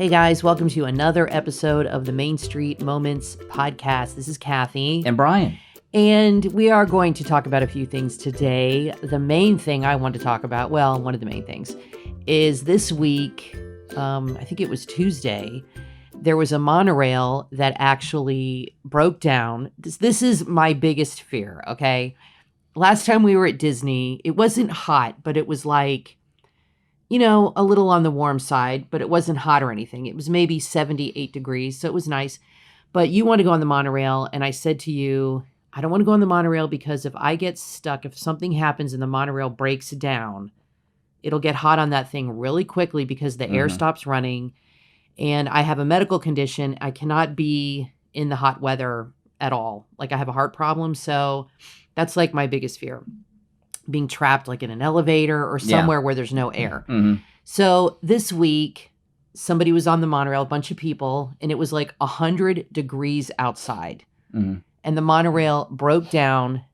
Hey guys, welcome to another episode of the Main Street Moments podcast. This is Kathy. And Brian. And we are going to talk about a few things today. The main thing I want to talk about, well, one of the main things, is this week, I think it was Tuesday, there was a monorail that actually broke down. This is my biggest fear, okay? Last time we were at Disney, it wasn't hot, but it was like, you know, a little on the warm side, but it wasn't hot or anything. It was maybe 78 degrees, so it was nice. But you want to go on the monorail, and I said to you, I don't want to go on the monorail because if I get stuck, if something happens and the monorail breaks down, it'll get hot on that thing really quickly because the air stops running. And I have a medical condition. I cannot be in the hot weather at all. Like I have a heart problem, so that's like my biggest fear. Being trapped like in an elevator or somewhere where there's no air. Mm-hmm. So this week, somebody was on the monorail, a bunch of people, and it was like 100 degrees outside. Mm-hmm. And the monorail broke down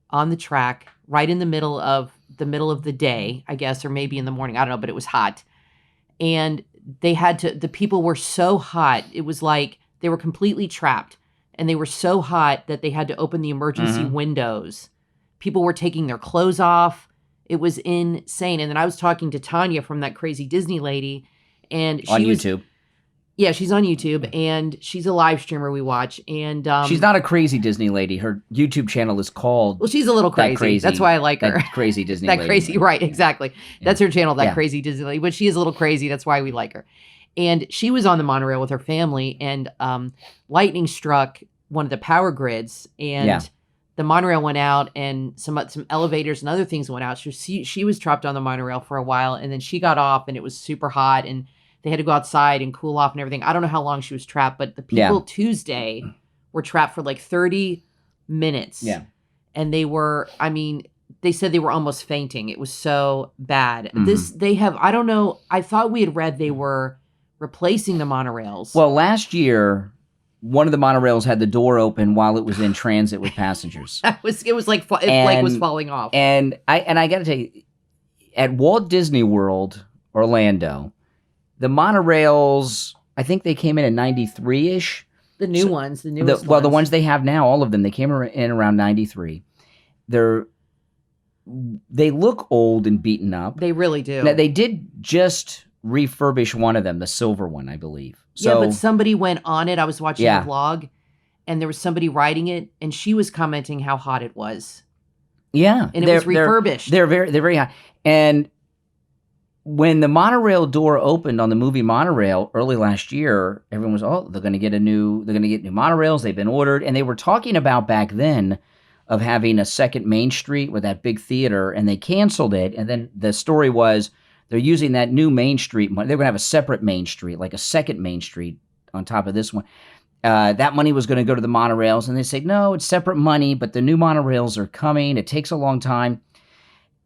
on the track right in the middle of the day, I guess, or maybe in the morning. I don't know, but it was hot. And the people were so hot. It was like they were completely trapped. And they were so hot that they had to open the emergency windows. People were taking their clothes off. It was insane. And then I was talking to Tanya from That Crazy Disney Lady. And she on YouTube. Yeah, she's on YouTube. And she's a live streamer we watch. And she's not a crazy Disney lady. Her YouTube channel is called... Well, she's a little crazy. That's why I like her. That Crazy Disney That Lady. Crazy, right, exactly. Yeah. That's her channel, That Crazy Disney Lady. But she is a little crazy. That's why we like her. And she was on the monorail with her family. And lightning struck one of the power grids. And... the monorail went out and some elevators and other things went out. She was trapped on the monorail for a while, and then she got off and it was super hot and they had to go outside and cool off and everything. I don't know how long she was trapped, but the people Tuesday were trapped for like 30 minutes. Yeah. And they said they were almost fainting. It was so bad. Mm-hmm. I don't know. I thought we had read they were replacing the monorails. Well, last year... one of the monorails had the door open while it was in transit with passengers. It was like it was falling off. And I got to tell you, at Walt Disney World, Orlando, the monorails, I think they came in at 93-ish. The new ones, the newest ones. Well, the ones they have now, all of them, they came in around 93. They look old and beaten up. They really do. Now, they did just refurbish one of them, the silver one, I believe. So, yeah, but somebody went on it. I was watching a vlog, and there was somebody riding it, and she was commenting how hot it was. Yeah, and it was refurbished. They're very hot. And when the monorail door opened on the movie Monorail early last year, everyone was, they're going to get new monorails. They've been ordered, and they were talking about back then of having a second Main Street with that big theater, and they canceled it. And then the story was, they're using that new Main Street money. They're going to have a separate Main Street, like a second Main Street on top of this one. That money was going to go to the monorails. And they say, no, it's separate money, but the new monorails are coming. It takes a long time.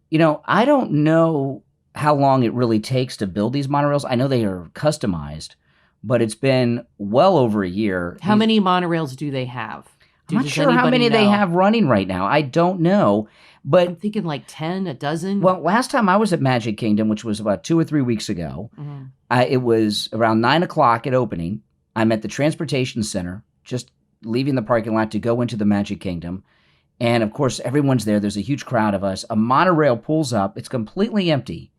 You know, I don't know how long it really takes to build these monorails. I know they are customized, but it's been well over a year. How many monorails do they have? I'm not sure how many they have running right now. I don't know. But I'm thinking like 10, a dozen. Well, last time I was at Magic Kingdom, which was about 2 or 3 weeks ago, it was around 9 o'clock at opening. I'm at the transportation center, just leaving the parking lot to go into the Magic Kingdom. And of course, everyone's there. There's a huge crowd of us. A monorail pulls up. It's completely empty.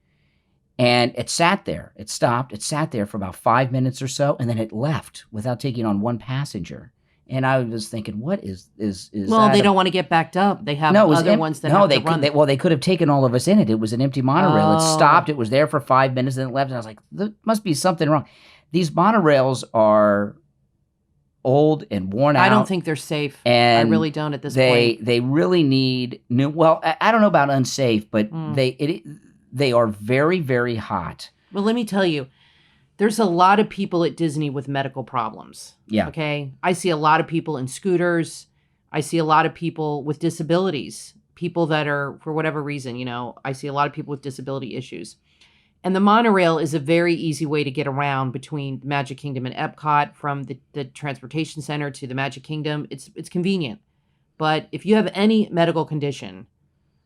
And it sat there. It stopped. It sat there for about 5 minutes or so. And then it left without taking on one passenger. And I was thinking, what is well, they don't want to get backed up. They have other ones that have to run. They could have taken all of us in it. It was an empty monorail. It stopped. It was there for 5 minutes, and it left. And I was like, there must be something wrong. These monorails are old and worn out. I don't think they're safe. And I really don't at this point. They really need new. Well, I don't know about unsafe, but they are very, very hot. Well, let me tell you. There's a lot of people at Disney with medical problems. Yeah. Okay. I see a lot of people in scooters. I see a lot of people with disabilities. People that are, for whatever reason, I see a lot of people with disability issues. And the monorail is a very easy way to get around between Magic Kingdom and Epcot from the transportation center to the Magic Kingdom. It's convenient. But if you have any medical condition,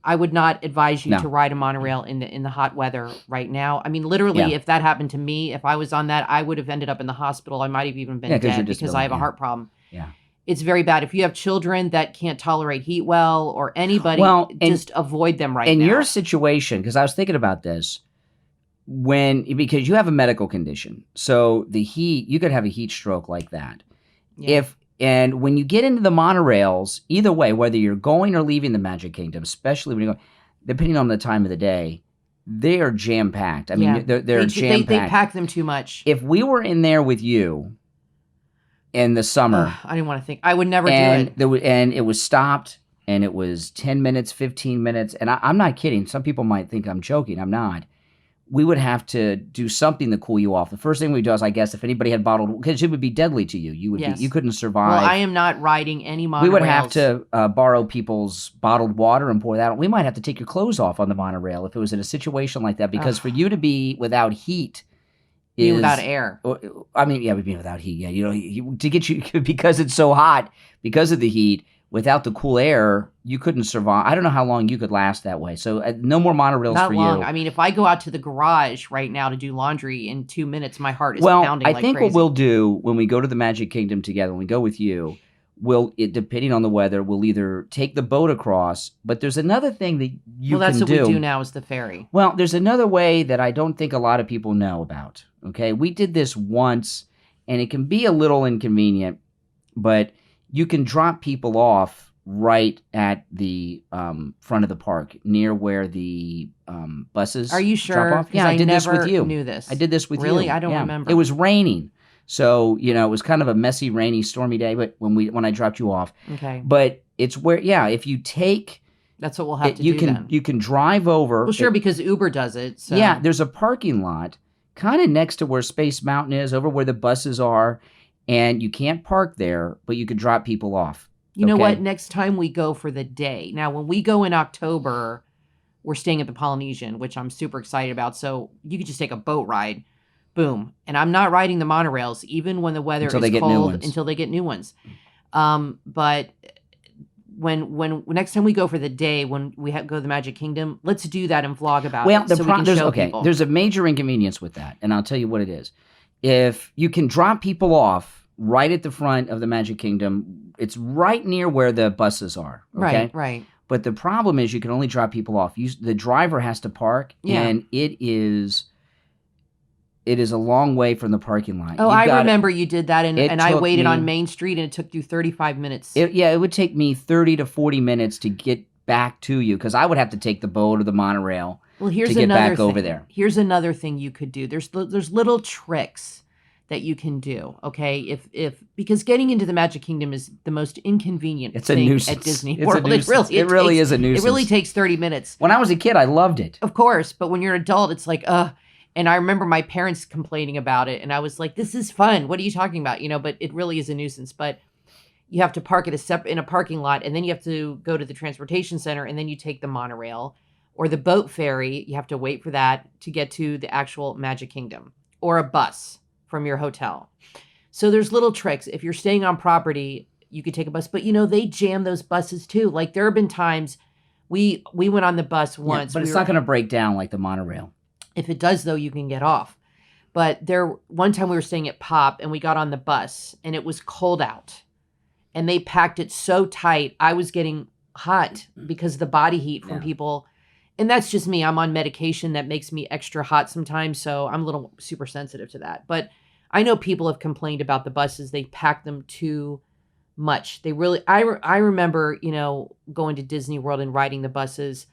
I would not advise you No. to ride a monorail in the hot weather right now. I mean, literally, Yeah. if that happened to me, if I was on that, I would have ended up in the hospital. I might have even been 'cause dead you're because I have a disability, heart problem. yeah. It's very bad. If you have children that can't tolerate heat well, or anybody, Well, just avoid them right in now. your situation, because I was thinking about this, because you have a medical condition, so the heat, you could have a heat stroke like that. Yeah. And when you get into the monorails, either way, whether you're going or leaving the Magic Kingdom, especially when you're going, depending on the time of the day, they are jam packed. I mean, they're jam They packed. pack them too much. If we were in there with you in the summer, I didn't want to think. I would never do it. And it was stopped, and it was 10 minutes, 15 minutes, and I'm not kidding. Some people might think I'm joking. I'm not. We would have to do something to cool you off. The first thing we do is, I guess, if anybody had bottled, because it would be deadly to you. You would Yes. you couldn't survive. Well, I am not riding any monorails. We would have to borrow people's bottled water and pour that on. We might have to take your clothes off on the monorail if it was in a situation like that, because for you to be without heat be without air. I mean, yeah, we'd be without heat. Yeah, to get you, because it's so hot, because of the heat, without the cool air, you couldn't survive. I don't know how long you could last that way. So no more monorails Not for long. you. I mean, if I go out to the garage right now to do laundry in 2 minutes, my heart is pounding like crazy. I think what we'll do when we go to the Magic Kingdom together, when we go with you, depending on the weather, we'll either take the boat across, but there's another thing that you can do. Well, that's what we do now, is the ferry. Well, there's another way that I don't think a lot of people know about. Okay, we did this once, and it can be a little inconvenient, but you can drop people off right at the front of the park, near where the buses. Are you sure? Drop off. Yeah, I did this with you. Knew this. I did this with you. Really? I don't remember. It was raining, so it was kind of a messy, rainy, stormy day. But when I dropped you off, okay. But it's where, if you take. That's what we'll have to do. Then. You can drive over. Well, sure, because Uber does it. So. Yeah, there's a parking lot kind of next to where Space Mountain is, over where the buses are, and you can't park there, but you could drop people off. You know what? Next time we go for the day. Now, when we go in October, we're staying at the Polynesian, which I'm super excited about. So you could just take a boat ride. Boom. And I'm not riding the monorails, even when the weather is cold, until they get new ones. But when next time we go for the day, when we go to the Magic Kingdom, let's do that and vlog about it, so we can show people. There's a major inconvenience with that, and I'll tell you what it is. If you can drop people off right at the front of the Magic Kingdom, it's right near where the buses are. Okay? Right. But the problem is you can only drop people off. The driver has to park, and it is a long way from the parking lot. Oh, I remember you did that, and I waited on Main Street, and it took you 35 minutes. It would take me 30 to 40 minutes to get back to you, because I would have to take the boat or the monorail to get back over there. Here's another thing you could do. There's little tricks that you can do, okay? Because getting into the Magic Kingdom is the most inconvenient thing at Disney World. It really is a nuisance. It really takes 30 minutes. When I was a kid, I loved it. Of course, but when you're an adult, it's like, and I remember my parents complaining about it, and I was like, this is fun. What are you talking about? But it really is a nuisance. But you have to park in a parking lot, and then you have to go to the transportation center, and then you take the monorail or the boat ferry. You have to wait for that to get to the actual Magic Kingdom, or a bus from your hotel. So there's little tricks. If you're staying on property, you could take a bus, but they jam those buses too. Like, there have been times we went on the bus once. But it's not going to break down like the monorail. If it does, though, you can get off. But one time we were staying at Pop, and we got on the bus, and it was cold out, and they packed it so tight. I was getting hot because of the body heat from people. And that's just me. I'm on medication that makes me extra hot sometimes, so I'm a little super sensitive to that. But I know people have complained about the buses. They pack them too much. They really. I remember, going to Disney World and riding the buses,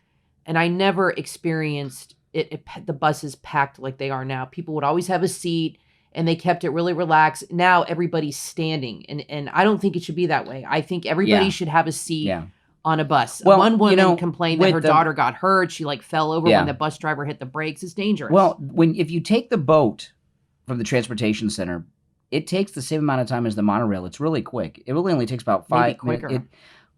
and I never experienced the buses packed like they are now. People would always have a seat, and they kept it really relaxed. Now everybody's standing, and I don't think it should be that way. I think everybody should have a seat on a bus. Well, one woman complained that her daughter got hurt. She fell over when the bus driver hit the brakes. It's dangerous. Well, if you take the boat from the transportation center, it takes the same amount of time as the monorail. It's really quick. It really only takes about 5 minutes. Quicker.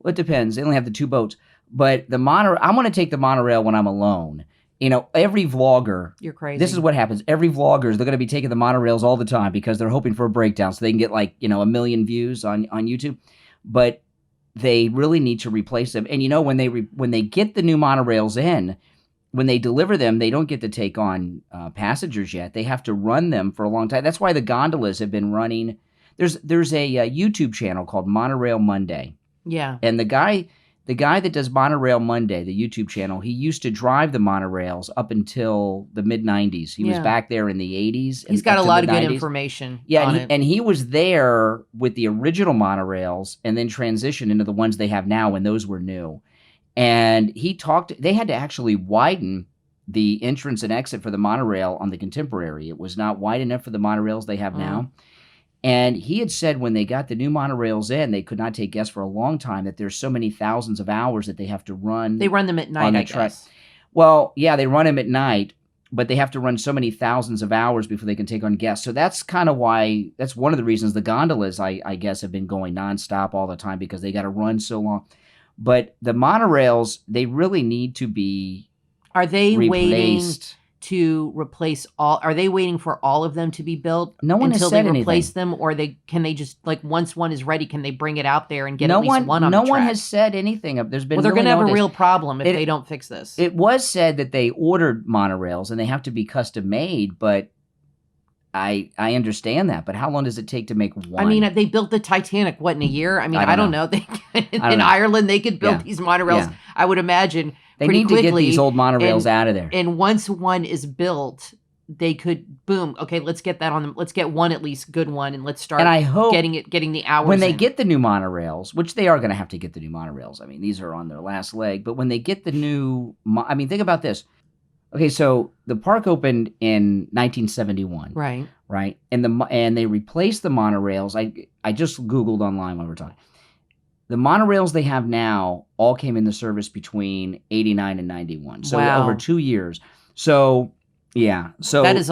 It depends. They only have the 2 boats. But the monorail, I'm going to take the monorail when I'm alone. Every vlogger. You're crazy. This is what happens. Every vloggers, they're going to be taking the monorails all the time because they're hoping for a breakdown so they can get 1 million views on YouTube. But they really need to replace them. And when they get the new monorails in, when they deliver them, they don't get to take on passengers yet. They have to run them for a long time. That's why the gondolas have been running. There's a YouTube channel called Monorail Monday. Yeah. And the guy that does Monorail Monday, the YouTube channel, he used to drive the monorails up until the mid-'90s. He was back there in the 80s. He's got a lot of good information on it. And he was there with the original monorails and then transitioned into the ones they have now when those were new. And they had to actually widen the entrance and exit for the monorail on the Contemporary. It was not wide enough for the monorails they have now. And he had said when they got the new monorails in, they could not take guests for a long time, that there's so many thousands of hours that they have to run. They run them at night, I guess. Well, yeah, they run them at night, but they have to run so many thousands of hours before they can take on guests. So that's kind of why, that's one of the reasons the gondolas, I guess, have been going nonstop all the time, because they got to run so long. But the monorails, they really need to be Are they replaced. waiting to replace all? Are they waiting for all of them to be built? No one has said until they replace anything. them, or can they just, like, once one is ready, can they bring it out there and get at least one on the No track? one has said anything. There's been they're really going to have no a real problem if It- they don't fix this. It was said that they ordered monorails and they have to be custom made, but I understand that. But how long does it take to make one? I mean, they built the Titanic, what, in a year? I mean, I don't know. In know. Ireland, they could build these monorails, Yeah. I would imagine, they pretty need quickly. to get these old monorails out of there. And once one is built, they could, boom, okay, let's get that on them. Let's get one, at least good one, and let's start And I hope getting the hours when they in. get the new monorails, which they are going to have to get the new monorails. I mean, these are on their last leg. But when they get the new, I mean, think about this. Okay, so the park opened in 1971. Right? And they replaced the monorails. I just Googled online while we were talking. The monorails they have now all came into service between 89 and 91. So over 2 years. So, yeah. So that is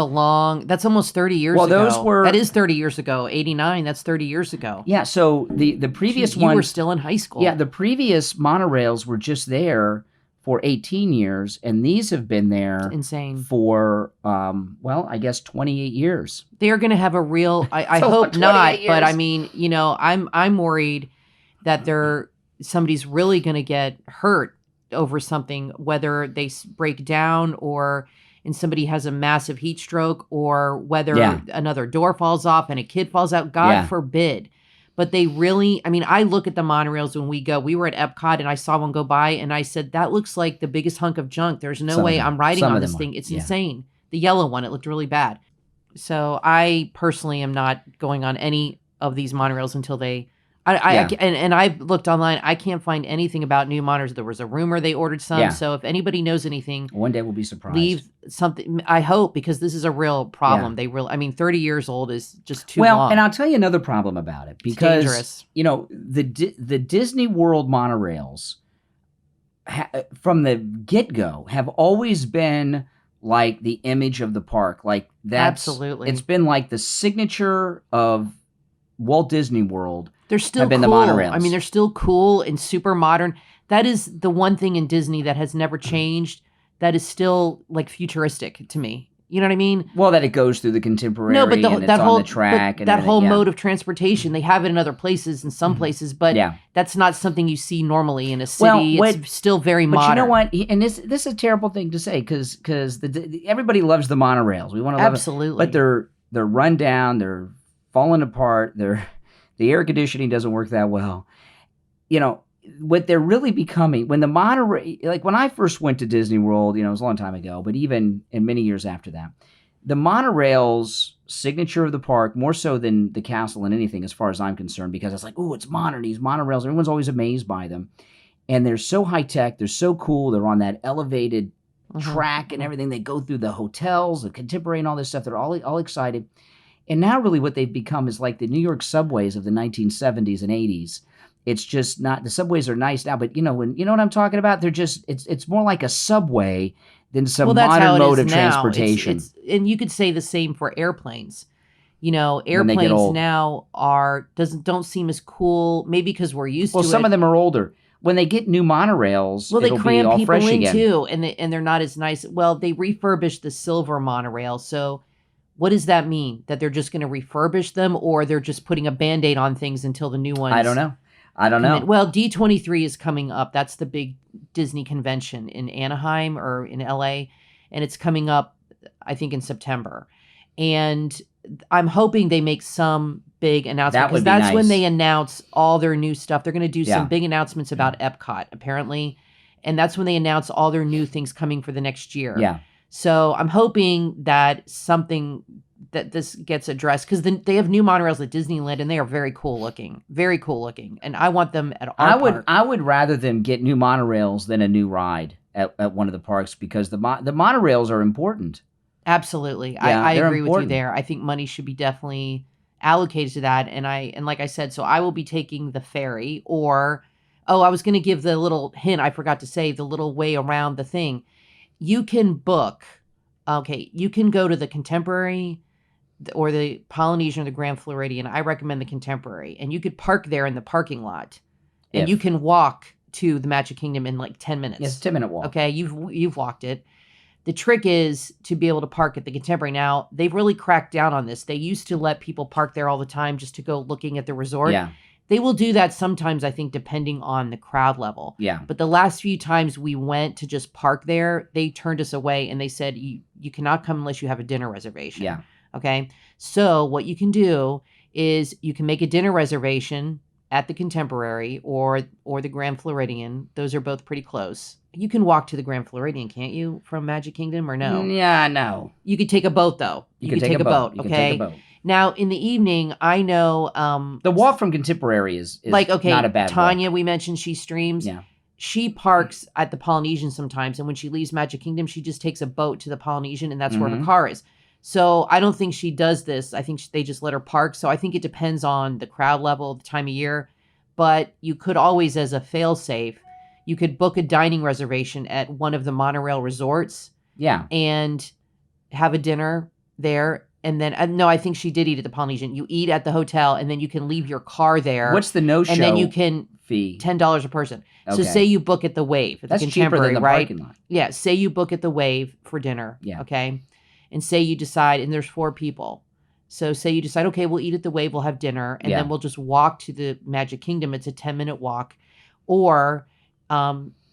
that's almost 30 years ago. That is 30 years ago. 89, that's 30 years ago. Yeah, so the previous You one... were still in high school. Yeah, the previous monorails were just there for 18 years, and these have been there insane for, I guess 28 years. They are going to have a real, I So hope not, years. but I mean, I'm worried that somebody's really going to get hurt over something, whether they break down and somebody has a massive heat stroke, or whether another door falls off and a kid falls out. God forbid. But they really, I mean, I look at the monorails when we were at Epcot and I saw one go by and I said, that looks like the biggest hunk of junk. There's no way I'm riding on this thing. It's insane. The yellow one, it looked really bad. So I personally am not going on any of these monorails until and I've looked online. I can't find anything about new monorails. There was a rumor they ordered some. Yeah. So if anybody knows anything, one day we'll be surprised. Leave something. I hope, because this is a real problem. Yeah. 30 years old is just too long. Well, and I'll tell you another problem about it, because it's dangerous. The Disney World monorails from the get-go have always been like the image of the park. Like Absolutely. It's been like the signature of Walt Disney World. They're still have been cool. the monorails. I mean, they're still cool and super modern. That is the one thing in Disney that has never changed. That is still like futuristic to me. You know what I mean? Well, that it goes through the Contemporary, no, but and it's on the track, and that whole everything, mode of transportation. They have it in other places, in some places, but that's not something you see normally in a city. It's still very modern. But you know what? And this is a terrible thing to say, because everybody loves the monorails. We want to love absolutely, but they're run down. They're falling apart. The air conditioning doesn't work that well. What they're really becoming, when the monorail, like when I first went to Disney World, it was a long time ago, but even in many years after that, the monorail's signature of the park, more so than the castle and anything, as far as I'm concerned, because it's like, oh, it's modern, these monorails. Everyone's always amazed by them. And they're so high-tech. They're so cool. They're on that elevated track and everything. They go through the hotels, the Contemporary and all this stuff. They're all excited. And now really what they've become is like the New York subways of the 1970s and 80s. It's just not, the subways are nice now, but you know what I'm talking about? They're just, it's more like a subway than some modern mode of transportation. And you could say the same for airplanes. Airplanes now don't seem as cool, maybe because we're used to it. Well, some of them are older. When they get new monorails, they it'll cram be all people fresh in again. too, and they're not as nice. Well, they refurbished the silver monorail, so what does that mean? That they're just going to refurbish them, or they're just putting a Band-Aid on things until the new ones? I don't know. I don't know. Well, D23 is coming up. That's the big Disney convention in Anaheim or in LA. And it's coming up, I think, in September. And I'm hoping they make some big announcement, because that's when they announce all their new stuff. They're going to do some big announcements about Epcot, apparently. And that's when they announce all their new things coming for the next year. Yeah. So I'm hoping that this gets addressed, because they have new monorails at Disneyland, and they are very cool looking, and I want them at our park. I would rather them get new monorails than a new ride at one of the parks, because the monorails are important. Absolutely, Yeah, I agree important. with you there. I think money should be definitely allocated to that, and like I said, so I will be taking the ferry, or I was going to give the little hint. I forgot to say the little way around the thing. You can book. Okay, you can go to the Contemporary or the Polynesian or the Grand Floridian. I recommend the Contemporary, and you could park there in the parking lot, and you can walk to the Magic Kingdom in like 10 minutes. Yes, 10-minute walk. Okay, you've walked it. The trick is to be able to park at the Contemporary. Now, they've really cracked down on this. They used to let people park there all the time just to go looking at the resort. Yeah. They will do that sometimes, I think, depending on the crowd level. Yeah. But the last few times we went to just park there, they turned us away, and they said, you cannot come unless you have a dinner reservation. Yeah. Okay. So what you can do is you can make a dinner reservation at the Contemporary or the Grand Floridian. Those are both pretty close. You can walk to the Grand Floridian, can't you, from Magic Kingdom, or no? Yeah, no. You could take a boat, though. You could take a boat. You okay. can take a boat. Now, in the evening, I know... the walk from Contemporary is like, okay, not a bad Tanya, walk. we mentioned, she streams. Yeah. She parks at the Polynesian sometimes, and when she leaves Magic Kingdom, she just takes a boat to the Polynesian, and that's where her car is. So I don't think she does this. I think they just let her park. So I think it depends on the crowd level, the time of year. But you could always, as a fail-safe, you could book a dining reservation at one of the monorail resorts. Yeah. And have a dinner there. And then, no, I think she did eat at the Polynesian. You eat at the hotel, and then you can leave your car there. What's the no-show and then you can fee? $10 a person. Okay. So say you book at the Wave at That's the Contemporary, cheaper than the right? parking lot. Yeah. Say you book at the Wave for dinner. Yeah. Okay. And say you decide, and there's 4 people. So say you decide, okay, we'll eat at the Wave, we'll have dinner, and then we'll just walk to the Magic Kingdom. It's a 10-minute walk. Or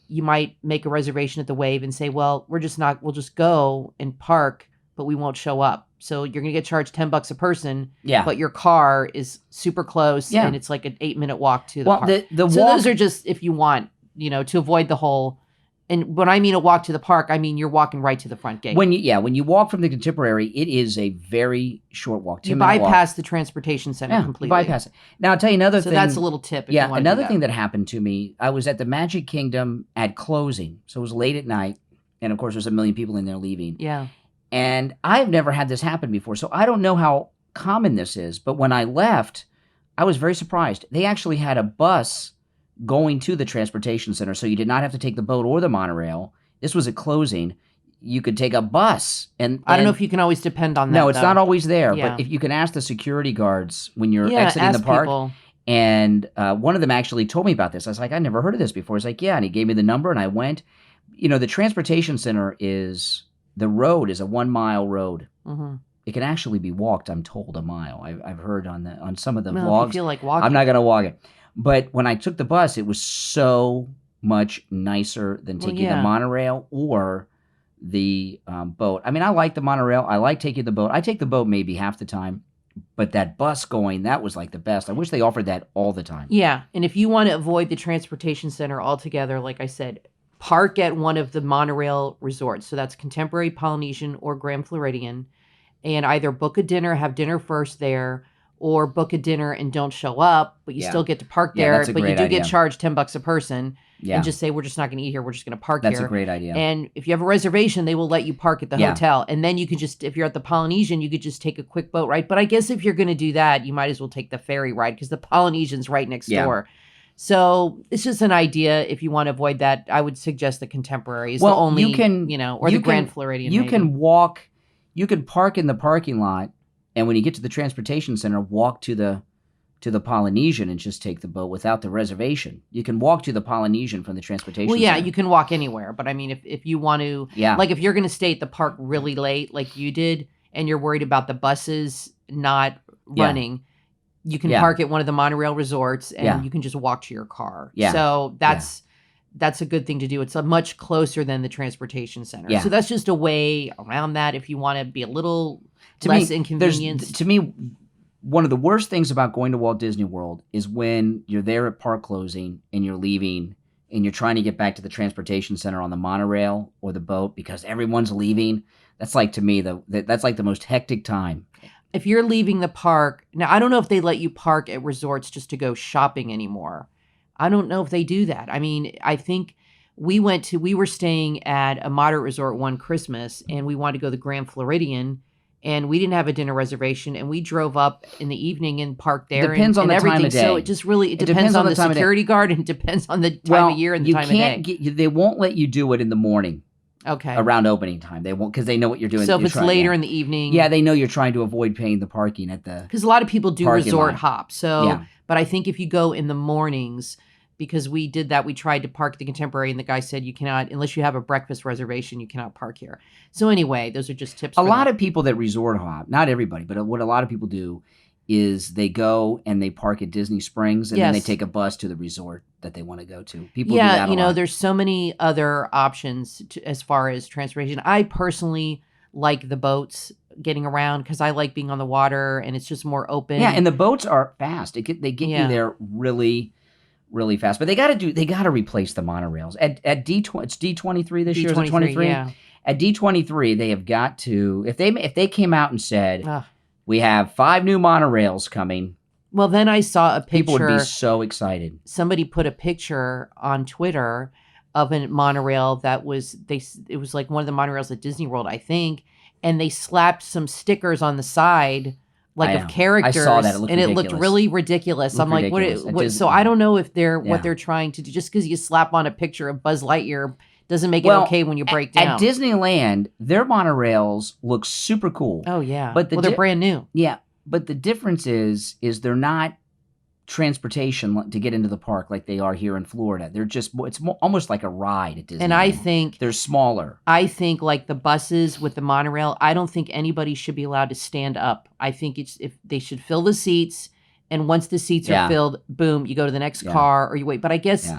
you might make a reservation at the Wave and say, well, we'll just go and park, but we won't show up. So you're going to get charged $10 a person, but your car is super close, and it's like an 8-minute walk to the park. So those are just, if you want, to avoid the whole... And when I mean a walk to the park, I mean you're walking right to the front gate. When you walk from the Contemporary, it is a very short walk. You bypass the transportation center completely. Bypass it. Now I'll tell you another thing. So that's a little tip. If you want another thing that happened to me. I was at the Magic Kingdom at closing, so it was late at night, and of course there's a million people in there leaving. Yeah. And I've never had this happen before, so I don't know how common this is. But when I left, I was very surprised. They actually had a bus going to the transportation center, so you did not have to take the boat or the monorail. This was at closing. You could take a bus, and I don't know if you can always depend on that. No, it's not always there. Yeah. But if you can ask the security guards when you're exiting the park, people. And one of them actually told me about this. I was like, I never heard of this before. He's like, yeah, and he gave me the number, and I went. The transportation center the road is a 1-mile road. Mm-hmm. It can actually be walked, I'm told, a mile. I've heard on some of the vlogs. If you feel like walking. I'm not going to walk it. But when I took the bus, it was so much nicer than taking the monorail or the boat. I mean, I like the monorail. I like taking the boat. I take the boat maybe half the time. But that bus going, that was like the best. I wish they offered that all the time. Yeah. And if you want to avoid the transportation center altogether, like I said, park at one of the monorail resorts. So that's Contemporary, Polynesian, or Grand Floridian. And either book a dinner, have dinner first there, or book a dinner and don't show up, but you still get to park there, but you do get charged $10 a person, and just say, we're just not going to eat here, we're just going to park here. That's a great idea. And if you have a reservation, they will let you park at the hotel. And then you can just, if you're at the Polynesian, you could just take a quick boat ride. But I guess if you're going to do that, you might as well take the ferry ride, because the Polynesian's right next door. So it's just an idea. If you want to avoid that, I would suggest the Contemporary is the only, or the Grand Floridian. You can walk, you can park in the parking lot, and when you get to the transportation center, walk to the Polynesian and just take the boat without the reservation. You can walk to the Polynesian from the transportation center. Well, yeah, you can walk anywhere. But I mean, if you want to, like if you're going to stay at the park really late, like you did, and you're worried about the buses not running, you can Yeah. park at one of the monorail resorts and Yeah. you can just walk to your car. Yeah. So that's a good thing to do. It's a much closer than the transportation center. Yeah. So that's just a way around that if you want to be a little less inconvenienced. To me, one of the worst things about going to Walt Disney World is when you're there at park closing and you're leaving and you're trying to get back to the transportation center on the monorail or the boat because everyone's leaving. That's like, to me, that's like the most hectic time. If you're leaving the park, now I don't know if they let you park at resorts just to go shopping anymore. I don't know if they do that. I mean, I think we were staying at a moderate resort one Christmas and we wanted to go to the Grand Floridian and we didn't have a dinner reservation and we drove up in the evening and parked there. Depends on and the everything. time of day. So it just really, it depends on the security guard and it depends on the time of year and the time of day. They won't let you do it in the morning. Okay. Around opening time. They won't, because they know what you're doing. So if it's later in the evening. Yeah, they know you're trying to avoid paying the parking at the because a lot of people do resort hop. So, Yeah. But I think if you go in the mornings, because we did that, we tried to park at the Contemporary and the guy said you cannot, unless you have a breakfast reservation, you cannot park here. So anyway, those are just tips. A lot of people that resort hop, not everybody, but what a lot of people do is they go and they park at Disney Springs and then they take a bus to the resort that they want to go to. People do that a lot. There's so many other options as far as transportation. I personally like the boats getting around because I like being on the water and it's just more open. Yeah, and the boats are fast. They get you there really, really fast. But they got to replace the monorails at D20. It's D23 this year. Is it 23? Yeah. At D23, they have got to. If they came out and said, we have 5 new monorails coming. Well, then I saw a picture. People would be so excited. Somebody put a picture on Twitter of a monorail that was it was like one of the monorails at Disney World, I think, and they slapped some stickers on the side of characters. I saw that. It looked really ridiculous. I'm like, what? So I don't know if what they're trying to do. Just because you slap on a picture of Buzz Lightyear doesn't make it okay when you break down. At Disneyland, their monorails look super cool. Oh yeah, but they're brand new. Yeah, but the difference is they're not transportation to get into the park like they are here in Florida. They're just almost like a ride at Disneyland. And I think they're smaller. I think like the buses with the monorail, I don't think anybody should be allowed to stand up. I think if they should fill the seats, and once the seats are filled, boom, you go to the next car or you wait. But I guess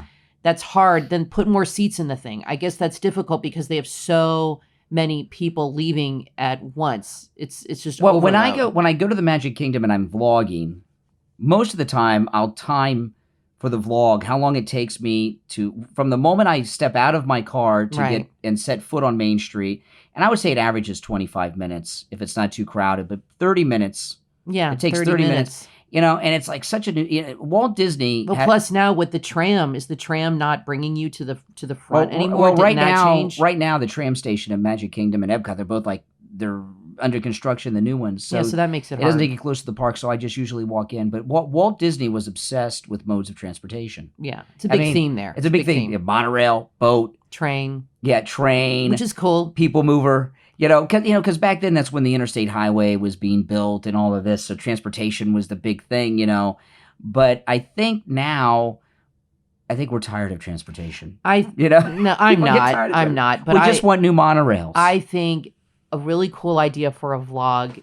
that's hard. Then put more seats in the thing. I guess that's difficult because they have so many people leaving at once. It's just overload. when I go to the Magic Kingdom and I'm vlogging, most of the time I'll time for the vlog how long it takes me from the moment I step out of my car to get and set foot on Main Street. And I would say it averages 25 minutes if it's not too crowded, but 30 minutes. Yeah, it takes 30 minutes. And it's like such a new Walt Disney. Well, plus now with the tram, is the tram not bringing you to the front anymore? Well, right now the tram station at Magic Kingdom and Epcot, they're both they're under construction, the new ones. So that makes it hard. It doesn't take you close to the park, so I just usually walk in. But Walt Disney was obsessed with modes of transportation. Yeah, it's a big theme there. It's a big theme. Monorail, boat, train. Yeah, train, which is cool. People mover. Because back then that's when the interstate highway was being built and all of this, so transportation was the big thing. But I think now, we're tired of transportation. No, I'm not. I'm not. But we just want new monorails. I think a really cool idea for a vlog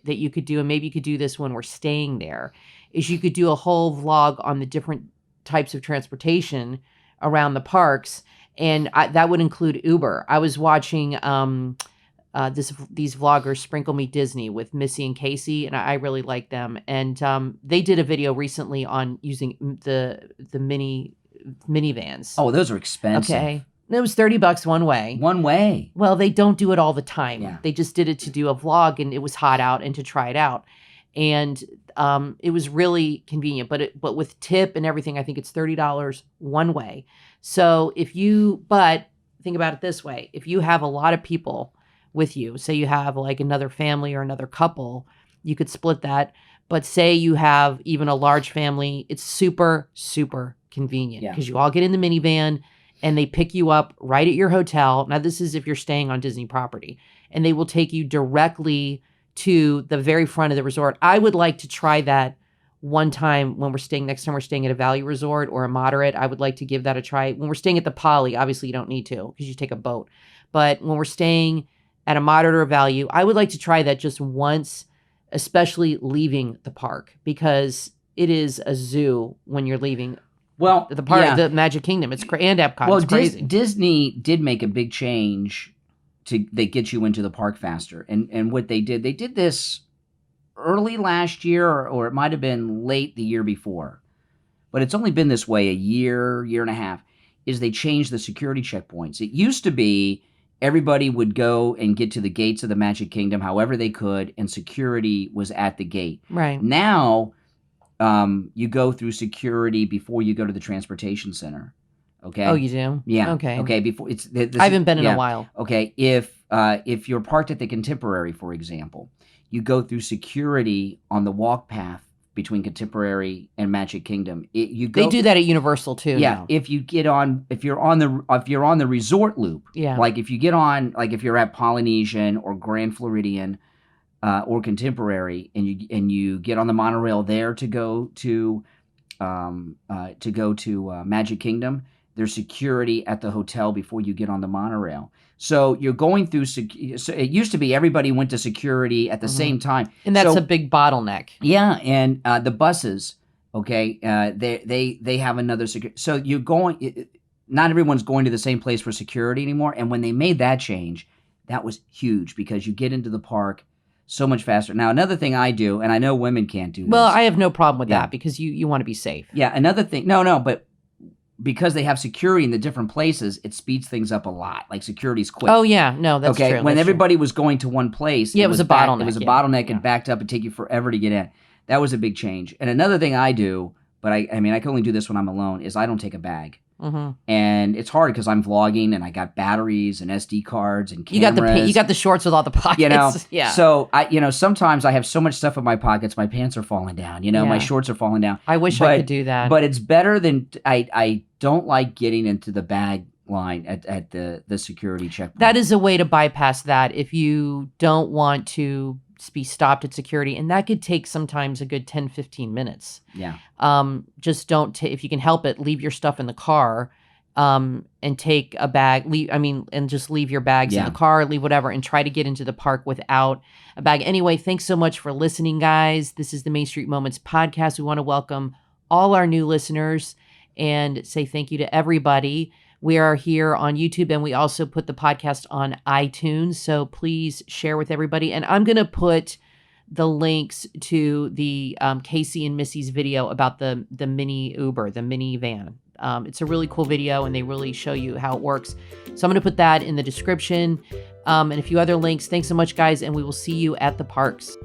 that you could do, and maybe you could do this when we're staying there, is you could do a whole vlog on the different types of transportation around the parks, and that would include Uber. I was watching these vloggers, Sprinkle Me Disney, with Missy and Casey, and I really like them. And they did a video recently on using the minivans. Oh, those are expensive. Okay. It was $30 one way. One way. Well, they don't do it all the time. Yeah. They just did it to do a vlog, and it was hot out and to try it out. And it was really convenient. But with tip and everything, I think it's $30 one way. So but think about it this way. If you have a lot of people with you, say you have like another family or another couple, you could split that. But say you have even a large family, it's super, super convenient because you all get in the minivan and they pick you up right at your hotel. Now, this is if you're staying on Disney property, and they will take you directly to the very front of the resort. I would like to try that one time when next time we're staying at a value resort or a moderate. I would like to give that a try. When we're staying at the Poly, obviously you don't need to because you take a boat. But when we're staying at a moderate or value, I would like to try that just once especially leaving the park, because it is a zoo when you're leaving Well, the park, yeah. the Magic Kingdom. And Epcot. Well, It's crazy. Disney did make a big change that gets you into the park faster. And what they did this early last year, or it might have been late the year before, but it's only been this way a year and a half, is they changed the security checkpoints. It used to be everybody would go and get to the gates of the Magic Kingdom however they could, and security was at the gate. Right. Now, you go through security before you go to the transportation center. Okay. Oh, you do? Yeah. Okay. Okay. Before I haven't been in a while. Okay. If you're parked at the Contemporary, for example, you go through security on the walk path between Contemporary and Magic Kingdom. They do that at Universal too. Yeah. Now. If you're on the resort loop. Yeah. Like if you're at Polynesian or Grand Floridian, or Contemporary, and you get on the monorail there to go to Magic Kingdom, there's security at the hotel before you get on the monorail. So you're going through. So it used to be everybody went to security at the same time, and that's a big bottleneck. Yeah, and the buses, okay, they have another security. So you're going. Not everyone's going to the same place for security anymore. And when they made that change, that was huge, because you get into the park so much faster. Now, another thing I do, and I know women can't do this. Well, I have no problem with that, because you want to be safe. Yeah, another thing. No, but because they have security in the different places, it speeds things up a lot. Like, security's quick. Oh, yeah. No, that's true. When everybody was going to one place, it was a bottleneck. It was a bottleneck and backed up and take you forever to get in. That was a big change. And another thing I do, but I can only do this when I'm alone, is I don't take a bag. Mm-hmm. And it's hard because I'm vlogging and I got batteries and SD cards and cameras. You got the shorts with all the pockets. Yeah. So sometimes I have so much stuff in my pockets, my pants are falling down. My shorts are falling down. I wish I could do that. But it's better than I don't like getting into the bag line at the security checkpoint. That is a way to bypass that if you don't want to be stopped at security, and that could take sometimes a good 10-15 minutes. Yeah. Just don't if you can help it, leave your stuff in the car, and take a bag, and just leave your bags in the car, leave whatever, and try to get into the park without a bag. Anyway, thanks so much for listening, guys. This is the Main Street Moments podcast. We want to welcome all our new listeners and say thank you to everybody. We are here on YouTube, and we also put the podcast on iTunes, so please share with everybody. And I'm going to put the links to the Casey and Missy's video about the mini Uber, the mini van. It's a really cool video, and they really show you how it works. So I'm going to put that in the description, and a few other links. Thanks so much, guys, and we will see you at the parks.